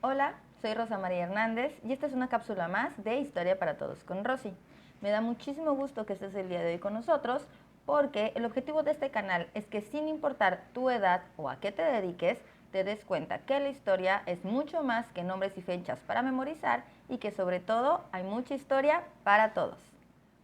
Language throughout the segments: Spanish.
Hola, soy Rosa María Hernández y esta es una cápsula más de Historia para Todos con Rosy. Me da muchísimo gusto que estés el día de hoy con nosotros porque el objetivo de este canal es que sin importar tu edad o a qué te dediques, te des cuenta que la historia es mucho más que nombres y fechas para memorizar y que sobre todo hay mucha historia para todos.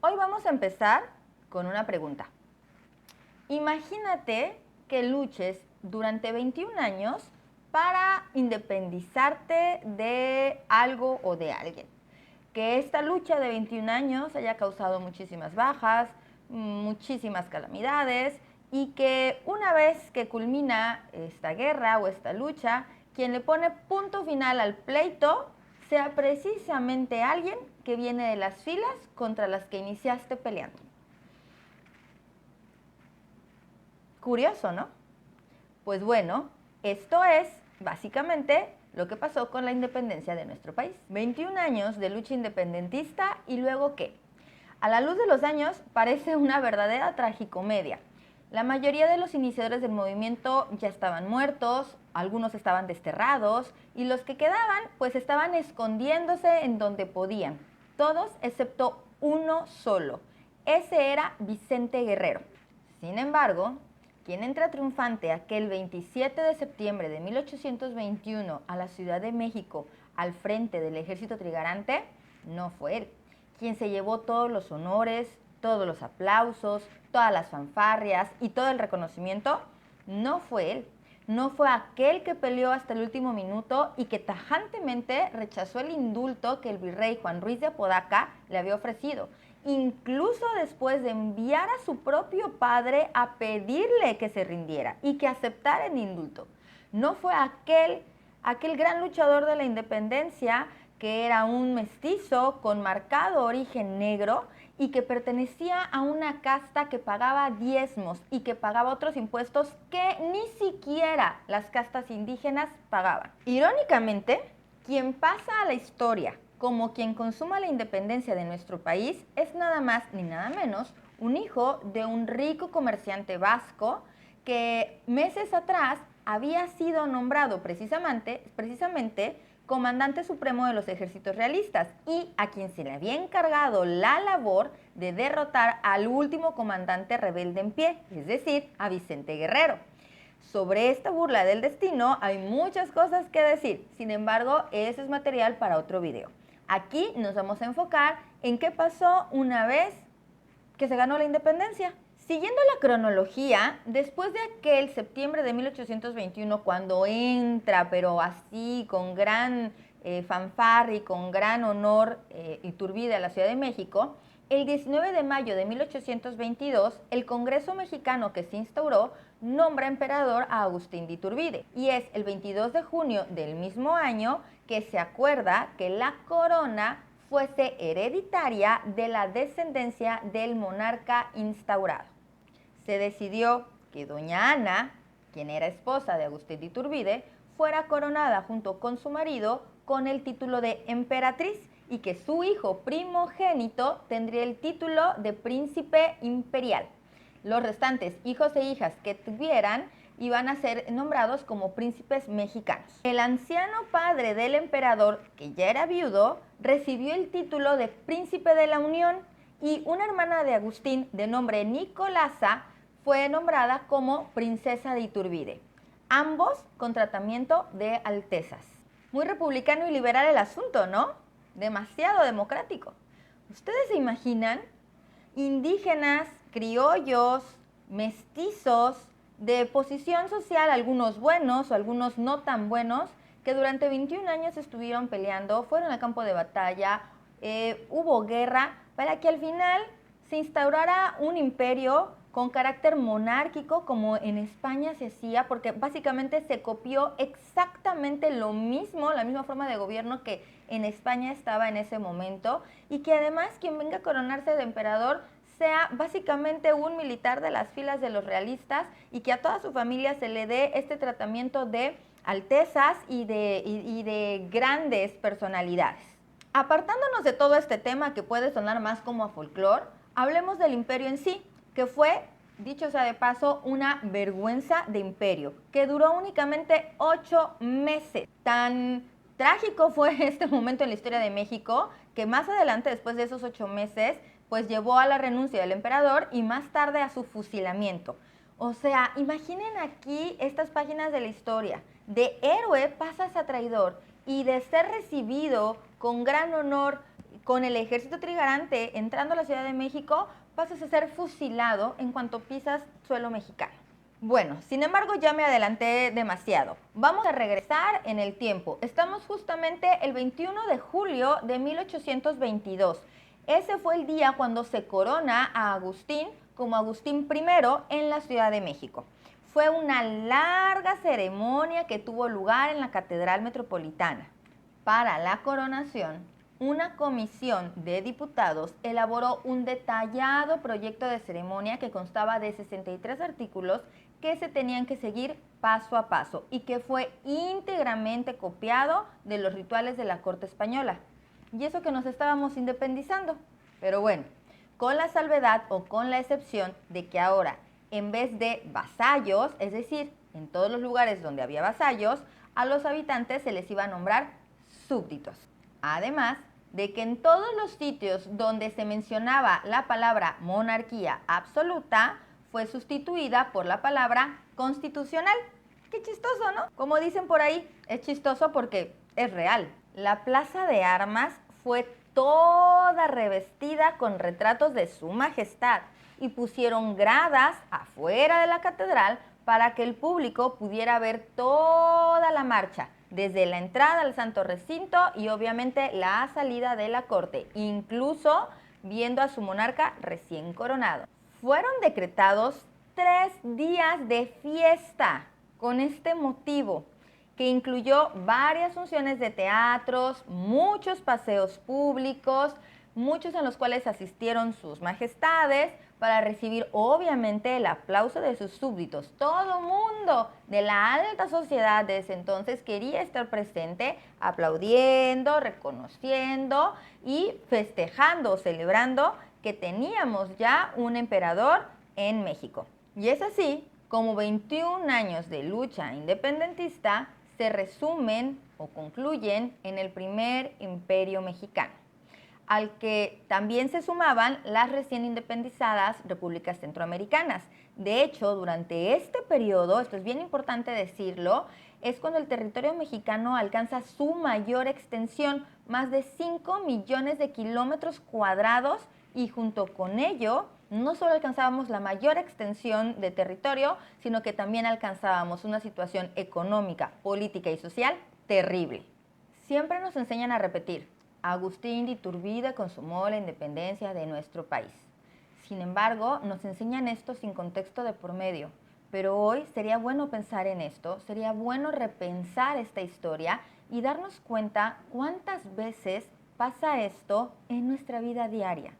Hoy vamos a empezar con una pregunta. Imagínate que luches durante 21 años para independizarte de algo o de alguien. Que esta lucha de 21 años haya causado muchísimas bajas, muchísimas calamidades y que una vez que culmina esta guerra o esta lucha, quien le pone punto final al pleito sea precisamente alguien que viene de las filas contra las que iniciaste peleando. Curioso, ¿no? Pues bueno, esto es básicamente lo que pasó con la independencia de nuestro país. 21 años de lucha independentista y luego ¿qué? A la luz de los años parece una verdadera tragicomedia. La mayoría de los iniciadores del movimiento ya estaban muertos, algunos estaban desterrados y los que quedaban pues estaban escondiéndose en donde podían. Todos excepto uno solo. Ese era Vicente Guerrero. Sin embargo, quien entra triunfante aquel 27 de septiembre de 1821 a la Ciudad de México al frente del ejército trigarante, no fue él. Quien se llevó todos los honores, todos los aplausos, todas las fanfarrias y todo el reconocimiento, no fue él. No fue aquel que peleó hasta el último minuto y que tajantemente rechazó el indulto que el virrey Juan Ruiz de Apodaca le había ofrecido, incluso después de enviar a su propio padre a pedirle que se rindiera y que aceptara el indulto. No fue aquel gran luchador de la independencia que era un mestizo con marcado origen negro y que pertenecía a una casta que pagaba diezmos y que pagaba otros impuestos que ni siquiera las castas indígenas pagaban. Irónicamente, quien pasa a la historia como quien consuma la independencia de nuestro país es nada más ni nada menos un hijo de un rico comerciante vasco que meses atrás había sido nombrado precisamente comandante supremo de los ejércitos realistas y a quien se le había encargado la labor de derrotar al último comandante rebelde en pie, es decir, a Vicente Guerrero. Sobre esta burla del destino hay muchas cosas que decir, sin embargo, ese es material para otro video. Aquí nos vamos a enfocar en qué pasó una vez que se ganó la independencia. Siguiendo la cronología, después de aquel septiembre de 1821, cuando entra, pero así con gran fanfarria y con gran honor Iturbide a la Ciudad de México, el 19 de mayo de 1822, el Congreso mexicano que se instauró nombra emperador a Agustín de Iturbide. Y es el 22 de junio del mismo año que se acuerda que la corona fuese hereditaria de la descendencia del monarca instaurado. Se decidió que doña Ana, quien era esposa de Agustín de Iturbide, fuera coronada junto con su marido con el título de emperatriz y que su hijo primogénito tendría el título de príncipe imperial. Los restantes hijos e hijas que tuvieran iban a ser nombrados como príncipes mexicanos. El anciano padre del emperador, que ya era viudo, recibió el título de príncipe de la Unión y una hermana de Agustín de nombre Nicolasa fue nombrada como princesa de Iturbide, ambos con tratamiento de altezas. Muy republicano y liberal el asunto, ¿no? Demasiado democrático. ¿Ustedes se imaginan? Indígenas, criollos, mestizos, de posición social, algunos buenos o algunos no tan buenos, que durante 21 años estuvieron peleando, fueron al campo de batalla, hubo guerra, para que al final se instaurara un imperio con carácter monárquico como en España se hacía, porque básicamente se copió exactamente lo mismo, la misma forma de gobierno que en España estaba en ese momento, y que además quien venga a coronarse de emperador sea básicamente un militar de las filas de los realistas y que a toda su familia se le dé este tratamiento de altezas y de grandes personalidades. Apartándonos de todo este tema que puede sonar más como a folclore, hablemos del imperio en sí, que fue, dicho sea de paso, una vergüenza de imperio, que duró únicamente 8 meses. Tan Trágico fue este momento en la historia de México, que más adelante, después de esos 8 meses, pues llevó a la renuncia del emperador y más tarde a su fusilamiento. O sea, imaginen aquí estas páginas de la historia. De héroe pasas a traidor y de ser recibido con gran honor con el ejército trigarante entrando a la Ciudad de México, pasas a ser fusilado en cuanto pisas suelo mexicano. Bueno, sin embargo ya me adelanté demasiado. Vamos a regresar en el tiempo. Estamos justamente el 21 de julio de 1822. Ese fue el día cuando se corona a Agustín como Agustín I en la Ciudad de México. Fue una larga ceremonia que tuvo lugar en la Catedral Metropolitana. Para la coronación, una comisión de diputados elaboró un detallado proyecto de ceremonia que constaba de 63 artículos que se tenían que seguir paso a paso y que fue íntegramente copiado de los rituales de la corte española. Y eso que nos estábamos independizando. Pero bueno, con la salvedad o con la excepción de que ahora, en vez de vasallos, es decir, en todos los lugares donde había vasallos, a los habitantes se les iba a nombrar súbditos. Además de que en todos los sitios donde se mencionaba la palabra monarquía absoluta, fue sustituida por la palabra constitucional. Qué chistoso, ¿no? Como dicen por ahí, es chistoso porque es real. La plaza de armas fue toda revestida con retratos de su majestad y pusieron gradas afuera de la catedral para que el público pudiera ver toda la marcha, desde la entrada al santo recinto y obviamente la salida de la corte, incluso viendo a su monarca recién coronado. Fueron decretados 3 días de fiesta con este motivo, que incluyó varias funciones de teatros, muchos paseos públicos, muchos en los cuales asistieron sus majestades para recibir obviamente el aplauso de sus súbditos. Todo mundo de la alta sociedad de ese entonces quería estar presente, aplaudiendo, reconociendo y festejando, celebrando que teníamos ya un emperador en México. Y es así como 21 años de lucha independentista se resumen o concluyen en el primer imperio mexicano, al que también se sumaban las recién independizadas repúblicas centroamericanas. De hecho, durante este periodo, esto es bien importante decirlo, es cuando el territorio mexicano alcanza su mayor extensión, más de 5 millones de kilómetros cuadrados, y junto con ello, no solo alcanzábamos la mayor extensión de territorio, sino que también alcanzábamos una situación económica, política y social terrible. Siempre nos enseñan a repetir: Agustín de Iturbide consumó la independencia de nuestro país. Sin embargo, nos enseñan esto sin contexto de por medio. Pero hoy sería bueno pensar en esto, sería bueno repensar esta historia y darnos cuenta cuántas veces pasa esto en nuestra vida diaria.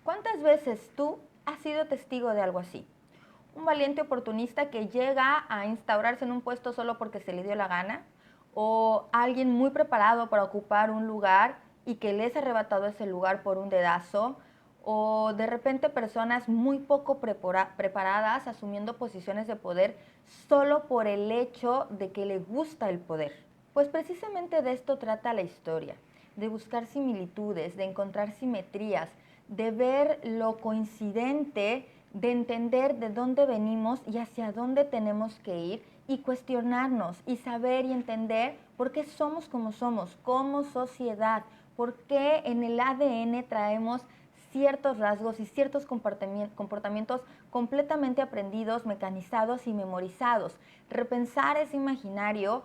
¿Cuántas veces tú has sido testigo de algo así? Un valiente oportunista que llega a instaurarse en un puesto solo porque se le dio la gana, o alguien muy preparado para ocupar un lugar y que les ha arrebatado ese lugar por un dedazo, o de repente personas muy poco preparadas asumiendo posiciones de poder solo por el hecho de que le gusta el poder. Pues precisamente de esto trata la historia, de buscar similitudes, de encontrar simetrías, de ver lo coincidente, de entender de dónde venimos y hacia dónde tenemos que ir y cuestionarnos y saber y entender por qué somos como sociedad, por qué en el ADN traemos ciertos rasgos y ciertos comportamientos completamente aprendidos, mecanizados y memorizados. Repensar ese imaginario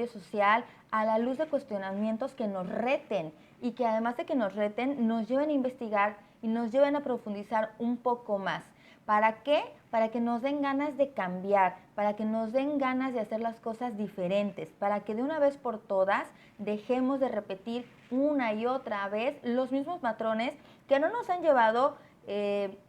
social a la luz de cuestionamientos que nos reten y que además de que nos reten, nos lleven a investigar y nos lleven a profundizar un poco más. ¿Para qué? Para que nos den ganas de cambiar, para que nos den ganas de hacer las cosas diferentes, para que de una vez por todas dejemos de repetir una y otra vez los mismos patrones que no nos han llevado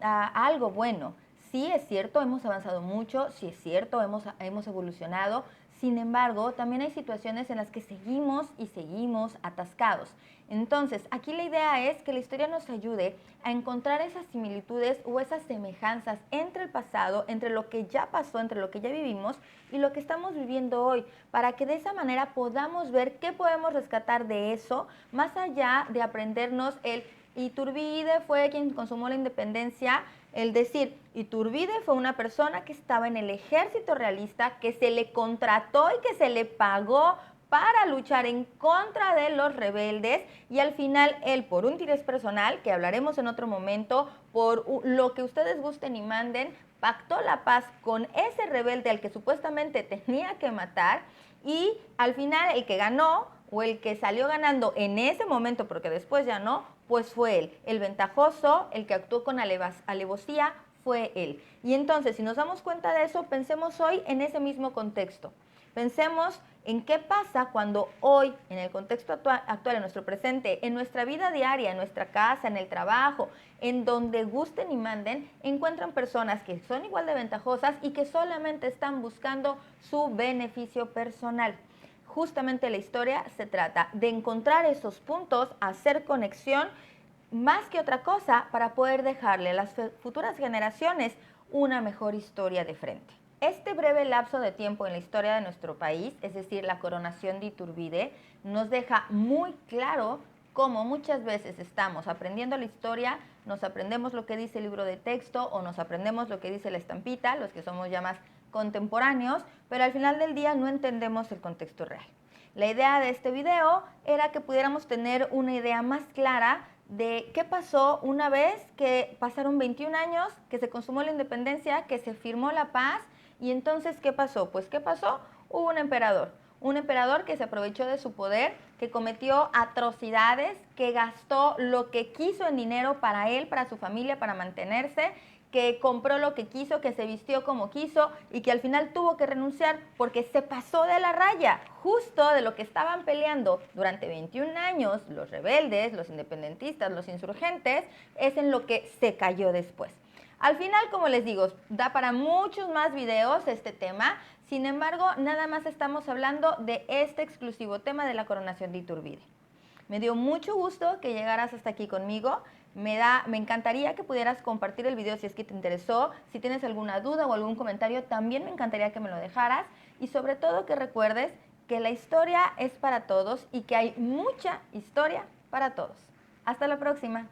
a algo bueno. Sí es cierto, hemos avanzado mucho, sí es cierto, hemos evolucionado, Sin embargo, también hay situaciones en las que seguimos y seguimos atascados. Entonces, aquí la idea es que la historia nos ayude a encontrar esas similitudes o esas semejanzas entre el pasado, entre lo que ya pasó, entre lo que ya vivimos y lo que estamos viviendo hoy, para que de esa manera podamos ver qué podemos rescatar de eso, más allá de aprendernos el Iturbide fue quien consumó la independencia, el decir, Iturbide fue una persona que estaba en el ejército realista, que se le contrató y que se le pagó para luchar en contra de los rebeldes y al final él, por un interés personal, que hablaremos en otro momento, por lo que ustedes gusten y manden, pactó la paz con ese rebelde al que supuestamente tenía que matar y al final el que ganó o el que salió ganando en ese momento, porque después ya no, pues fue él. El ventajoso, el que actuó con alevosía, fue él. Y entonces, si nos damos cuenta de eso, pensemos hoy en ese mismo contexto. Pensemos en qué pasa cuando hoy, en el contexto actual, en nuestro presente, en nuestra vida diaria, en nuestra casa, en el trabajo, en donde gusten y manden, encuentran personas que son igual de ventajosas y que solamente están buscando su beneficio personal. Justamente la historia se trata de encontrar esos puntos, hacer conexión, más que otra cosa, para poder dejarle a las futuras generaciones una mejor historia de frente. Este breve lapso de tiempo en la historia de nuestro país, es decir, la coronación de Iturbide, nos deja muy claro cómo muchas veces estamos aprendiendo la historia, nos aprendemos lo que dice el libro de texto o nos aprendemos lo que dice la estampita, los que somos ya más contemporáneos, pero al final del día no entendemos el contexto real. La idea de este video era que pudiéramos tener una idea más clara de qué pasó una vez que pasaron 21 años, que se consumó la independencia, que se firmó la paz. Y entonces, ¿qué pasó? Pues, ¿qué pasó? Hubo un emperador que se aprovechó de su poder, que cometió atrocidades, que gastó lo que quiso en dinero para él, para su familia, para mantenerse, que compró lo que quiso, que se vistió como quiso y que al final tuvo que renunciar porque se pasó de la raya, justo de lo que estaban peleando durante 21 años los rebeldes, los independentistas, los insurgentes, es en lo que se cayó después. Al final, como les digo, da para muchos más videos este tema. Sin embargo, nada más estamos hablando de este exclusivo tema de la coronación de Iturbide. Me dio mucho gusto que llegaras hasta aquí conmigo. Me encantaría que pudieras compartir el video si es que te interesó. Si tienes alguna duda o algún comentario, también me encantaría que me lo dejaras. Y sobre todo que recuerdes que la historia es para todos y que hay mucha historia para todos. Hasta la próxima.